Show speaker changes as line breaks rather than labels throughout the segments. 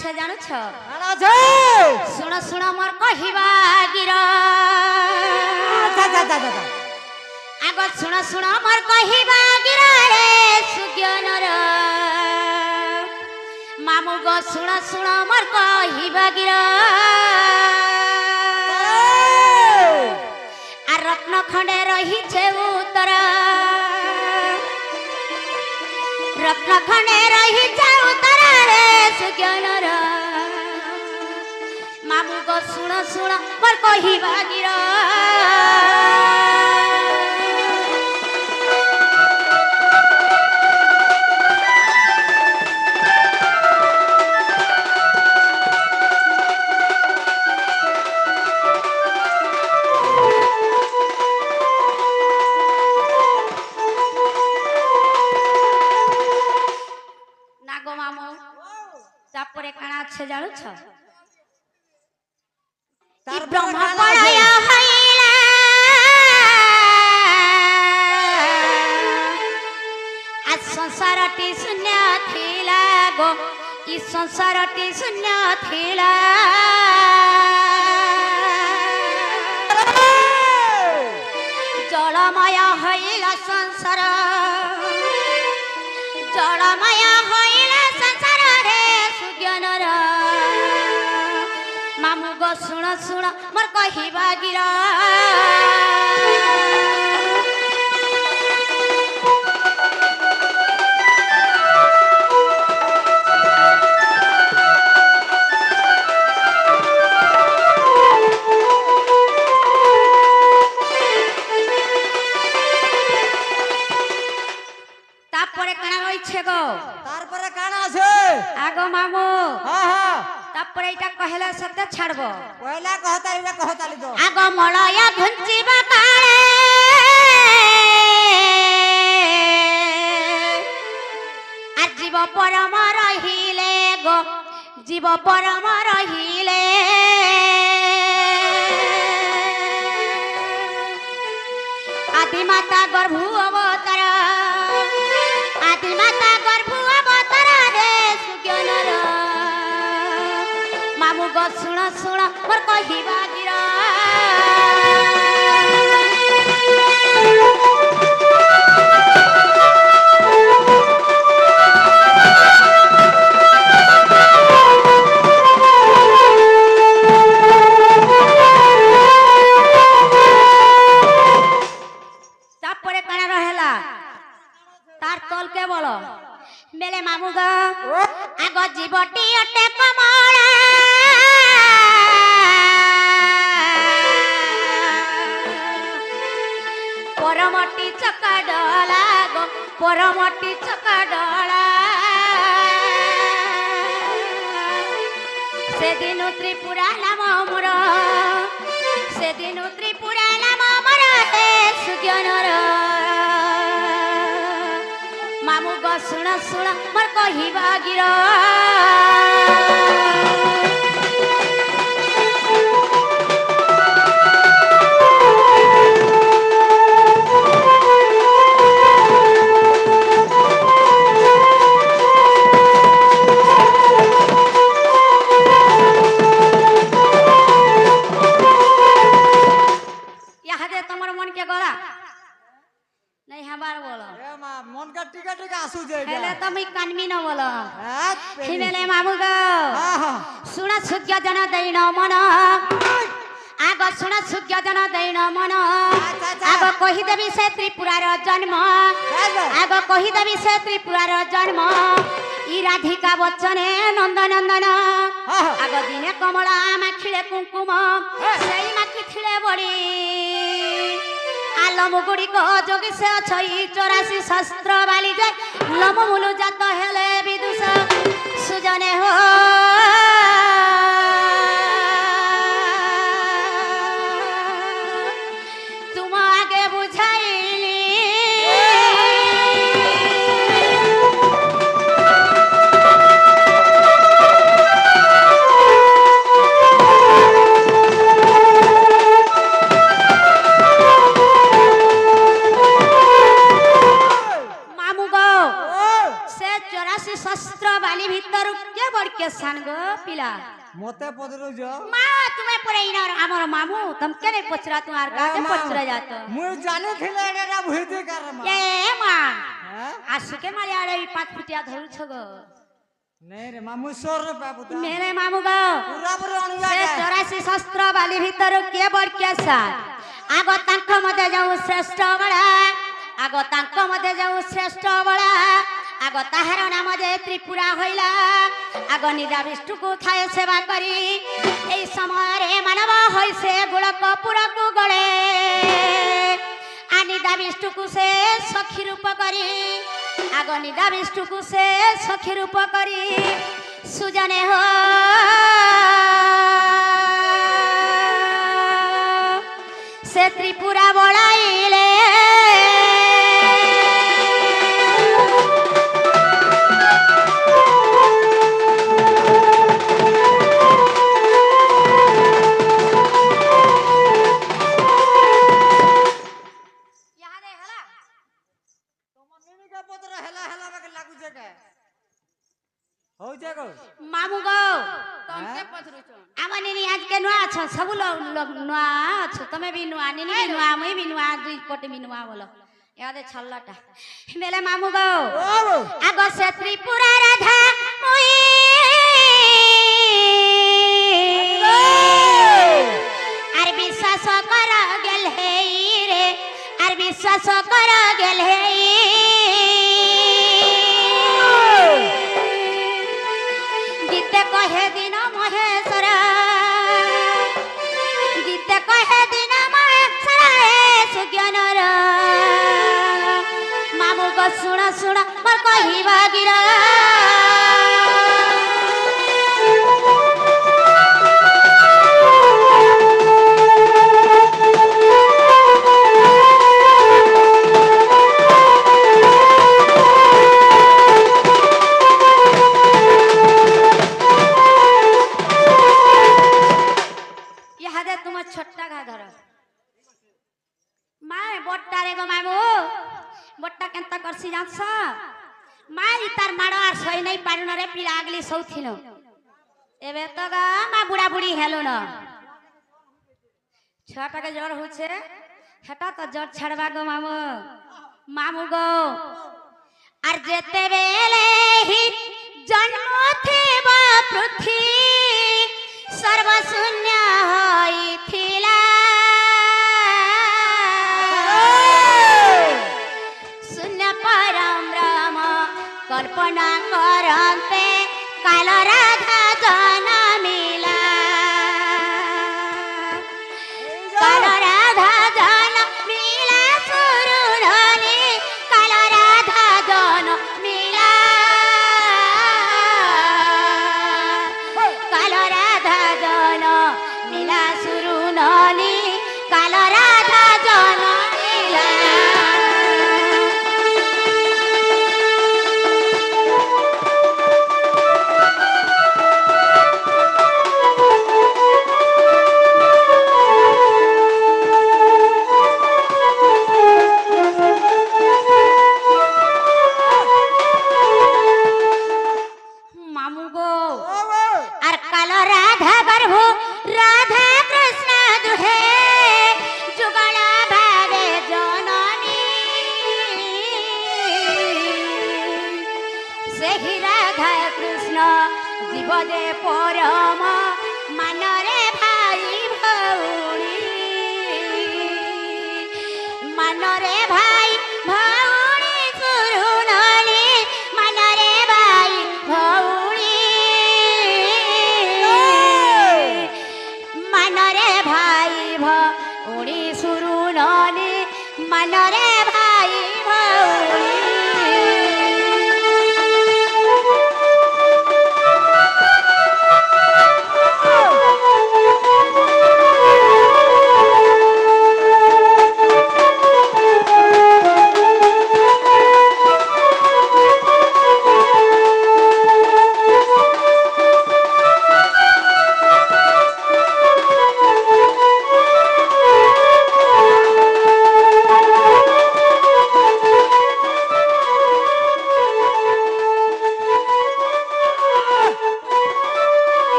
আছে জানুছ
কানা আছে
শুণ শুণ মোর কহিবা গির
আচ্ছা আচ্ছা আচ্ছা
আগ শুণ শুণ মোর কহিবা গির রে সুজ্ঞানর মামু গো শুণ শুণ মোর কহিবা গির আর রত্ন খণ্ডে রহিছে উত্তর রত্ন খণ্ডে রহিছে উত্তর রে সুজ্ঞানর মামু গো শুণ শুণ মোর কহিবা গির তারপরে কানা আছে জানুছ
তার
ব্রহ্ম পড়ায়া হইলা আজ সংসারটি শূন্য থিলা গো ই সংসারটি শূন্য থিলা জলময় হইলা সংসার জলময় হইলা সংসার রে সুজ্ঞানর মামু গো শুণ শুণ মোর কহিবা গির তারপরে কানা রইছে গো
তারপরে কানা আছে
আগো মামু
হ্যাঁ হ্যাঁ
তারপরে এটা কহেলা সত্য ছাড়বো
পয়লা কহতালি তো
আগ মলয়া ঘুঞ্চিবা কালে আর জীব পরম রহিলে গো জীব পরম রহিলে আদি মাতা গর্ভু অবতার আদি মাতা গর্ভু অবতার রে সুজ্ঞানর মামু গো শুণ শুণ মোর কহিবা গির তারপরে কানা রহেলা তার তলকে বলো বেলে মামু গো আগ জীবটি অটে কমলা পরমটি চকা ডলা গো পরমটি চকা ডলা সেদিন ত্রিপুরা নাম মোর সেদিন ত্রিপুরা নাম মোর হে সুজ্ঞানর মামু গো শুণ শুণ মোর কহিবা গির ইহাদে তোমার মন কে গলা নাই হাবার বলো
এ মা মন কা টিকা টিকা আসু যে
হেলে তুমি কানমি ন বলো
হ্যাঁ
হিমেলে মামু গো
হ্যাঁ
শুণ সুজ্ঞ জন দৈন মন আগ শুণ সুজ্ঞ জন দৈন মন আগ কহিদেবি সে ত্রিপুরার জন্ম আগ কহিদেবি সে ত্রিপুরার জন্ম ই রাধিকা বচ্চনে নন্দনন্দন আগ দিনে কমলা মাখিলে কুঙ্কুম সেই মাখি ছিলে বড়ি আলম গুড়িক যোগী সে অছই 84 শস্ত্র বালি যে লম মুলু জাত হেলে বিদুষ সুজনে হো তুম আগে বুঝাইলি ପିଲା
ମତେ ପଚରୁଛ
ମା ତୁମେ ପରେ ଇନର ଆମର ମାମୁ ତମ କେନେ ପଚରା ତୁ ଆର କାକେ ପଚରା ଯାତ
ମୁଁ ଜାଣିଥିଲେ ଏଟା ଭୁଇତେ କାର ମା
ଏ ମା
হ্যাঁ
ଆସୁକେ ମାଳି ଆଡେ ପାତ ଫୁଟିଆ ଧରୁଛ ଗো
ନେଇ ରେ ମାମୁ ସର ରେ ବାବୁତା
ନେରେ ମାମୁ ଗো
ପୁରା ପୁରା ଅଣିବା
ସେ 84 ଶସ୍ତ୍ର ବାଲି ଭିତର କିଏ ବଡକିଆ ସାର ଆଗ ତାଙ୍କ ମତେ ଯାଉ ଶ୍ରେଷ୍ଠ ବଳା ଆଗ ତାଙ୍କ ମତେ ଯାଉ ଶ୍ରେଷ୍ଠ ବଳା ଆଗ ତାହାର ନାମ ଯେ ତ୍ରିପୁରା ହଇଲା ଆଗ ନିଦା ବିଷ୍ଣୁକୁ ଥାଏ ସେବା କରି এই ସମୟରେ ମାନବ ହୋଇ ସେ ଗୋଳକ ପୁରକୁ ଗଳେ নিদা বিষ্ণুକୁ ସେ ସଖୀ ରୂପ କରି ଆଗ ନିଦା ବିଷ୍ଣୁକୁ ସେ ସଖୀ ରୂପ କରି ସୁଜନେ ହୋ ସେ ତ୍ରିପୁରା ବଳାଇଲେ मामू गो
तमके पचरुछ
आम निनी आज के नुआ छ सब लोग नुआ छ तमे भी नुआ निनी भी नुआ मैं भी नुआ दुई पटे भी नुआ बोलो यादे छल्लाटा मेले मामू गो आगो से त्रिपुरा राधा मुई आर विश्वास कर गेल हे रे आर विश्वास कर गेल हे गीते कहे दिन महेश्वर गीते कहे दिन महेश्वर सुज्ञानर मामू को सुना सुना मोर कहिबा गिरा छोटा घा धर माए बट्टा रे गो मामू बट्टा केनता करसी जानस माई तार माड़ आर सही नहीं पारुन रे पिला आगली सौथिनो एबे तो गा मा बुढ़ा बुढ़ी हेलो न छटा के जर होछे हटा तो जर छड़वा गो मामू मामू गो आर जेते बेले ही जन्म थेबा पृथ्वी सर्वशून्य होइथिला शून्य परम ब्रह्म कल्पना करते काल राधा जनमिला काल राधा जनमिला सुरुधनी काल राधा जनमिला काल राधा जन मिला सुरु नली काल राधा जन मिला मामू गो আর কাল রাধা গর্ভ রাধা কৃষ্ণ দুহে যুগল ভাবে জননী সেই রাধা কৃষ্ণ জীব যে পরম মানরে ভাই ভৌণী মানরে ভাই ভৌণী সুরুণী মানরে ভাই ভৌণী মানরে ভাই ভৌণী সুরুণী মানরে ভাই ভৌণী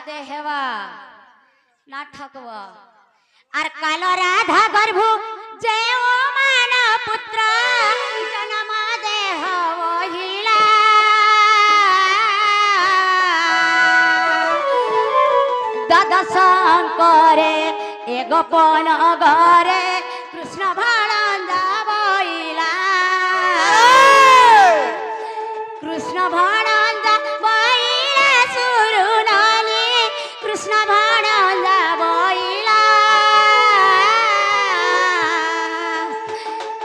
दे हेवा ना ठकवा আর কালো রাধা গর্ভ যে ও মান পুত্র জনম দেহ ওহিলা দাদা শঙ্করে এ গোপন ঘরে কৃষ্ণ ভাণন্দা বইলা কৃষ্ণ ভাণন্দা বইলা সুরু নানি কৃষ্ণ ভাণন্দা বইলা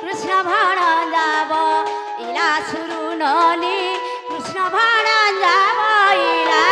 কৃষ্ণ ভাণন্দা বইলা সুরু নানি কৃষ্ণ ভাণন্দা বইলা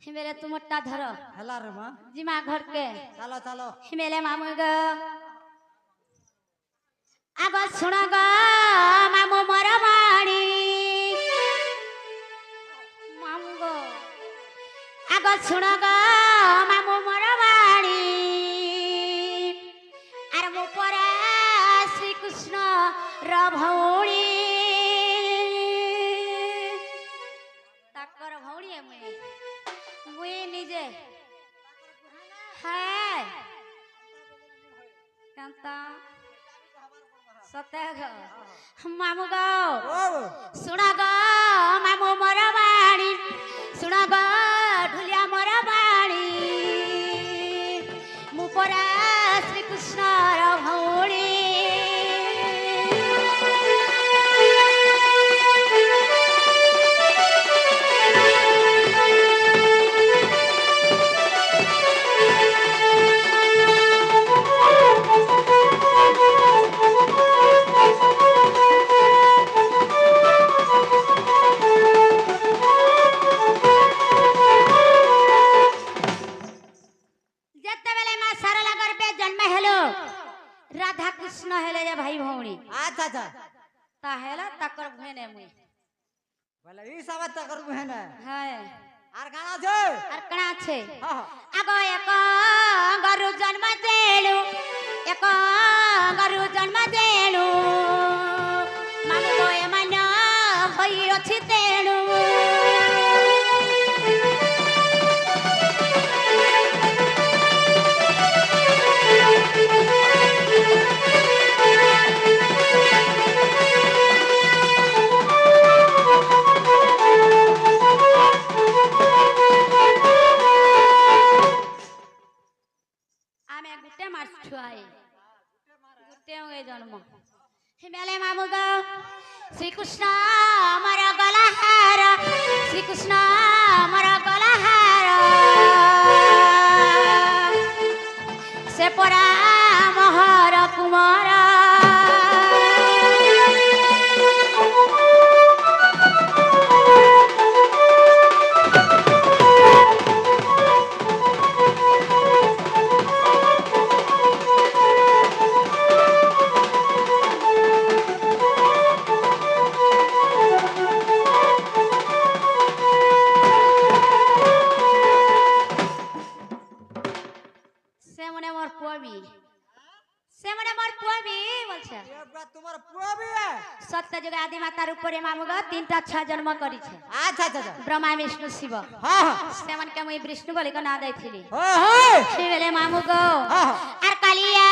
हिमेले तुमटा धर
हेला रे माँ
जिमा घर के
चलो चलो
हिमेले मामू ग आग सुन ग मामू मोर बाणी मामू ग आग सुन ग मामू मोर बाणी आर मो परा श्री कृष्ण र भौणी ताकर भौणी है मुई निजे है कांता सत्य ग मामू ग सुना ग मामू मोर बाणी सुना ग ढुलिया मोर बाणी मु परा श्री कृष्ण र भौणी राधा कृष्ण हेले जे भाई भौणी
अच्छा अच्छा
ता हेला तकर भेने मुई
बोले ई सब तकर बहन
है
आर गाना छे
आर कणा छे
हां
आगो एक गरु जन्म देलु एक गरु जन्म देलु मामू गोए मन होई अछि तेणु हिमालय मामू ग श्री कृष्ण मोर गला हार श्री कृष्ण मोर गला हार से परा मोहर कुमार
तुम्हार पुआ भी है
सत्य जुग आदि माता रूप रे मामू ग तीनटा छह जन्म करी छे
अच्छा अच्छा
ब्रह्मा विष्णु शिव
हां हां
सेवन के मुई विष्णु बोली को ना दैथिली
हां हां
शिवले मामू ग
हां
आर कालिया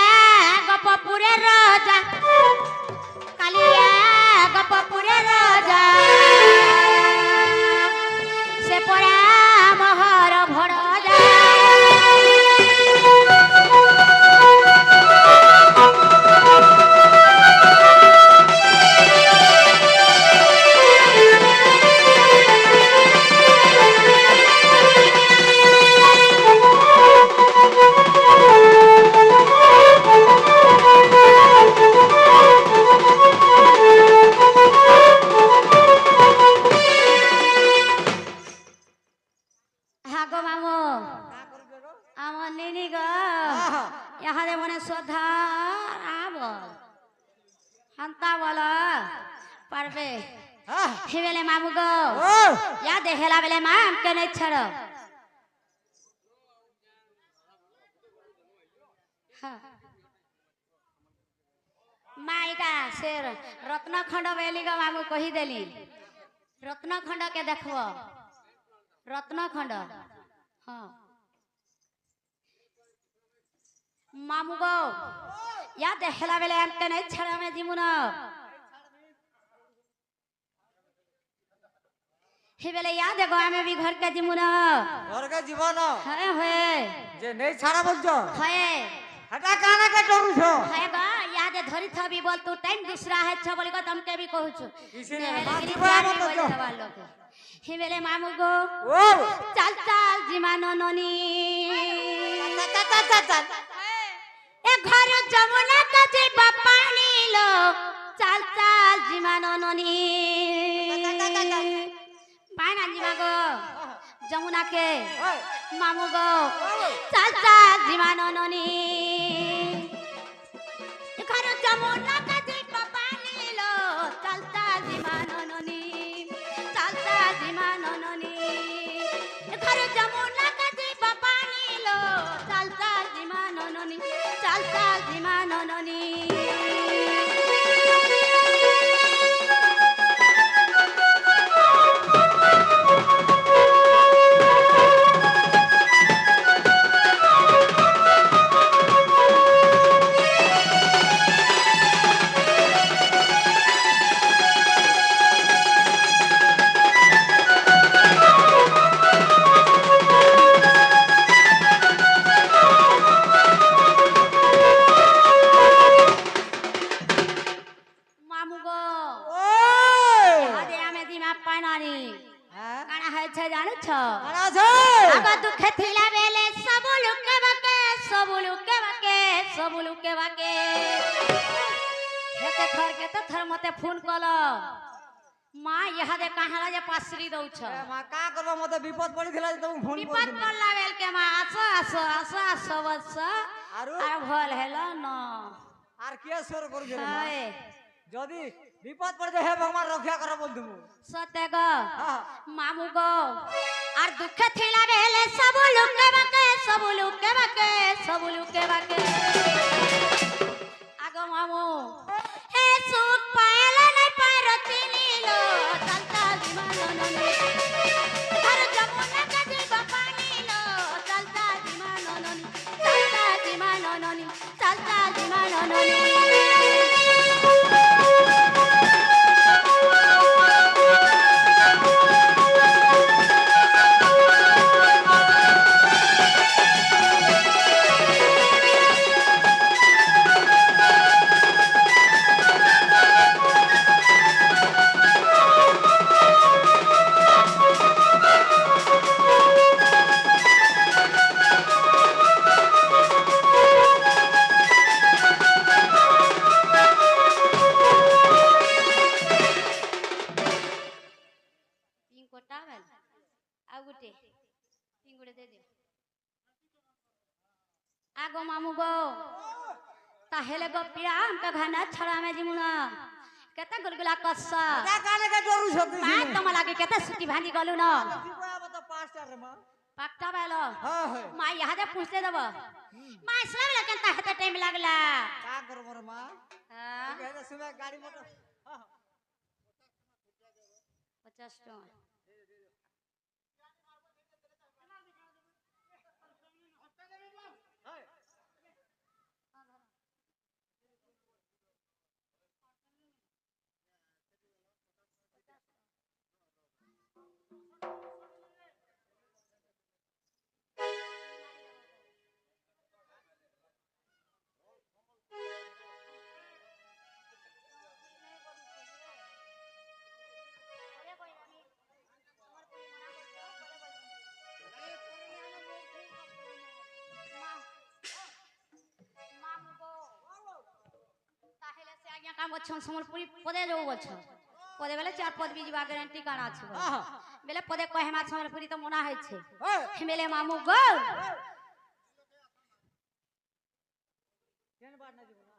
गपपुरे राजा कालिया गपपुरे राजा से परा मोहर भड़जा
হ্যাঁ
হে বেলে মামু গো
ও
ইয়া দেহেলা বেলে মাম কে নাই ছাড় মাইটা সে রত্নখণ্ড বেলি গো মামু কহি দেলি রত্নখণ্ড কে দেখব রত্নখণ্ড হ্যাঁ মামু গো ইয়া দেহেলা বেলে আম কে নাই ছাড় আমি জীবন হে বেলে ইয়া দেখো আমি বি ঘর কে জীবন
ঘরকে জীবন
হ্যাঁ হয়ে
যে নেই ছাড়া বলছো
হয়ে
হটা কানা কে ডরুছ
है बा याद धरी थबी बोल तू टाइम दूसरा है छ बोली को तुम के भी कहू छु
इसी ने बाकी बात बताओ
हे बेले मामू गो
ओ
चल चल जीमानो ननी ए घर जमुना का जे पानी लो चल चल जीमानो ननी पाना जीमा गो जमुना के मामू गो चल चल जीमानो ननी घर जमुना का जी पानी लो चलता जीमानो ननी चलता जीमानो ननी घर जमुना का जी पानी लो चलता जीमानो ननी चलता जीमानो ननी मामू गो
ओ
आदे आमे दिमा पानानी
হ্যাঁ
काना है छ जानु छ
কানা আছে
आगा दुख थिला बेले सब लुके बाके सब लुके बाके सब लुके बाके हेते थर के तो थर मते फोन कलो मां यहा दे कहाला जे पासरी दउ छ
মা কা করব মতে বিপদ পড়িছিলা যে তুমি ফোন
विपद
করছিলা
पड़ला बेल के मां आसो आसो आसो आसो बस
আরো
আর ভল হেলো ন
আর কি সর করছিলা
হায়
যদি বিপদ পড়ে যায় হে ভগবান রক্ষা কর বল তুমি
सत्य गो
হ্যাঁ
मामू गो और दुख थिला बेले सब लुके बाके सब लुके बाके सब लुके बाके आगो मामू हे सुख पायला नहीं पारो चिनीलो चलता जीमानो ननी घर जमुना का जीवा पानी लो चलता जीमानो ननी चलता जीमानो ननी चलता जीमानो ननी टावेल आ गुटे पिंगुड़े दे दियो आगो मामू गो ताहेले गो पिराम का घाना छड़ा में जिमुना केते गुलगुला कस्सा
কা কানে কে ডরুছ তুই
माय तम लागे केते सुती भांडी गलु न
কি কয়া মতে পাঁচটা রে মা
पाक्टा बेलो
হ্যাঁ হ্যাঁ
माय यहा दे पूछते देबो माय इस्लाम लगे ता हेते टाइम लागला
কা করব রে মা
हां
এই সময় গাড়ি মোটর হ্যাঁ
50 টাকা आज्ञा काम गच्छन समलपुरी पदे जो गच्छ पदे बेले चार पद भी जीवा गारंटी काना छ बेले पदे कहे मा समलपुरी तो मना है छे बेले मामू गो
কেন বাদ না দিব না